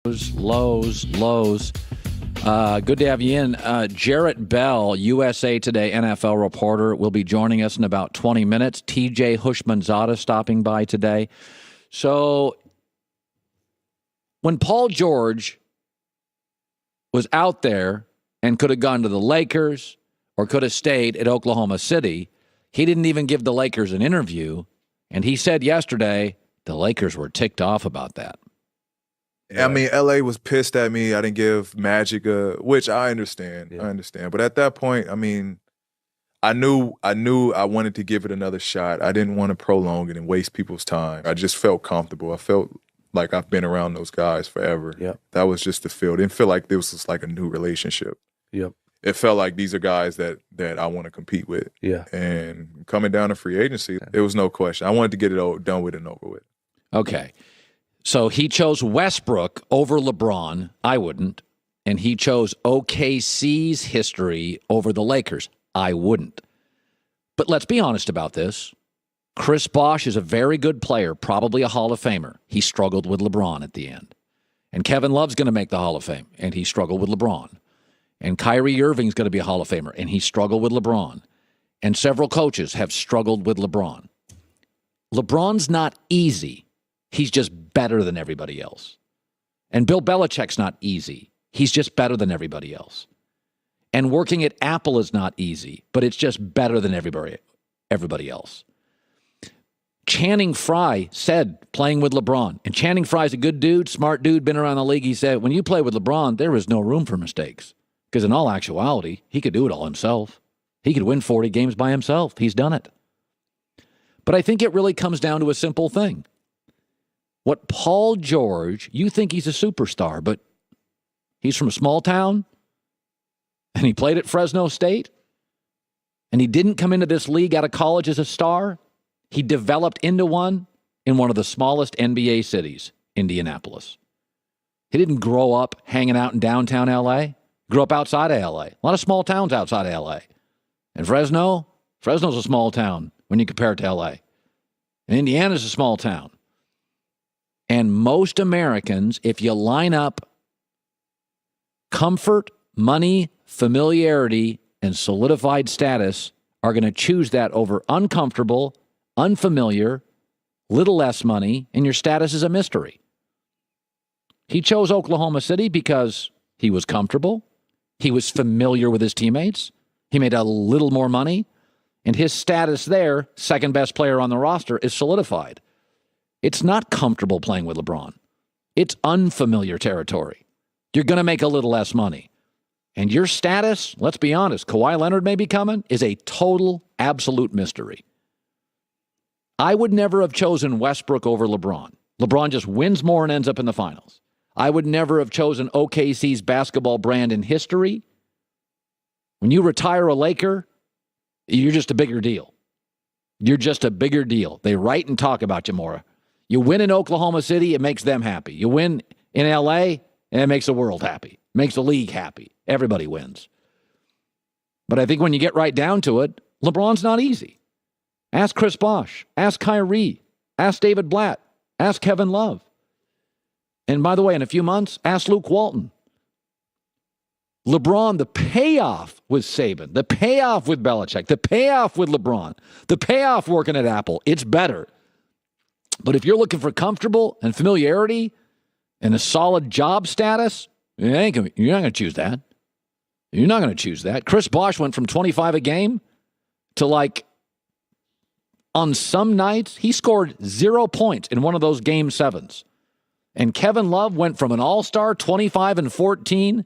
Lows. Good to have you in. Jarrett Bell, USA Today NFL reporter, will be joining us in about 20 minutes. TJ Hushmanzada stopping by today. So when Paul George was out there and could have gone to the Lakers or could have stayed at Oklahoma City, he didn't even give the Lakers an interview. And he said yesterday the Lakers were ticked off about that. I mean, LA was pissed at me. I didn't give Magic which I understand. Yeah. I understand. But at that point, I mean, I knew I wanted to give it another shot. I didn't want to prolong it and waste people's time. I just felt comfortable. I felt like I've been around those guys forever. Yep. That was just the feel. It didn't feel like this was like a new relationship. Yep. It felt like these are guys that I want to compete with. Yeah. And coming down to free agency, it was no question. I wanted to get it done with and over with. Okay. So he chose Westbrook over LeBron. I wouldn't. And he chose OKC's history over the Lakers. I wouldn't. But let's be honest about this. Chris Bosh is a very good player, probably a Hall of Famer. He struggled with LeBron at the end. And Kevin Love's going to make the Hall of Fame, and he struggled with LeBron. And Kyrie Irving's going to be a Hall of Famer, and he struggled with LeBron. And several coaches have struggled with LeBron. LeBron's not easy. He's just better than everybody else. And Bill Belichick's not easy. He's just better than everybody else. And working at Apple is not easy, but it's just better than everybody else. Channing Frye said, playing with LeBron, and Channing Frye's a good dude, smart dude, been around the league. He said, when you play with LeBron, there is no room for mistakes. Because in all actuality, he could do it all himself. He could win 40 games by himself. He's done it. But I think it really comes down to a simple thing. What Paul George, you think he's a superstar, but he's from a small town, and he played at Fresno State, and he didn't come into this league out of college as a star. He developed into one in one of the smallest NBA cities, Indianapolis. He didn't grow up hanging out in downtown L.A., grew up outside of L.A., a lot of small towns outside of L.A. And Fresno's a small town when you compare it to L.A. And Indiana's a small town. And most Americans, if you line up comfort, money, familiarity, and solidified status, are going to choose that over uncomfortable, unfamiliar, little less money, and your status is a mystery. He chose Oklahoma City because he was comfortable, he was familiar with his teammates, he made a little more money, and his status there, second best player on the roster, is solidified. It's not comfortable playing with LeBron. It's unfamiliar territory. You're going to make a little less money. And your status, let's be honest, Kawhi Leonard may be coming, is a total, absolute mystery. I would never have chosen Westbrook over LeBron. LeBron just wins more and ends up in the finals. I would never have chosen OKC's basketball brand in history. When you retire a Laker, you're just a bigger deal. You're just a bigger deal. They write and talk about you more. You win in Oklahoma City, it makes them happy. You win in L.A., and it makes the world happy. Makes the league happy. Everybody wins. But I think when you get right down to it, LeBron's not easy. Ask Chris Bosh. Ask Kyrie. Ask David Blatt. Ask Kevin Love. And by the way, in a few months, ask Luke Walton. LeBron, the payoff with Saban, the payoff with Belichick, the payoff with LeBron, the payoff working at Apple, it's better. But if you're looking for comfortable and familiarity and a solid job status, you're not going to choose that. You're not going to choose that. Chris Bosh went from 25 a game to on some nights, he scored 0 points in one of those game sevens. And Kevin Love went from an all-star 25 and 14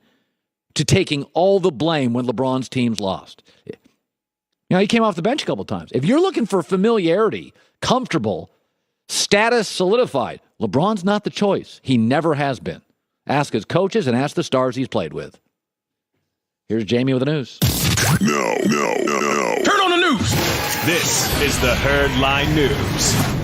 to taking all the blame when LeBron's teams lost. He came off the bench a couple times. If you're looking for familiarity, comfortable, status solidified, LeBron's not the choice. He never has been. Ask his coaches and ask the stars he's played with. Here's Jamie with the news. No. Turn on the news. This is the Herd Line News.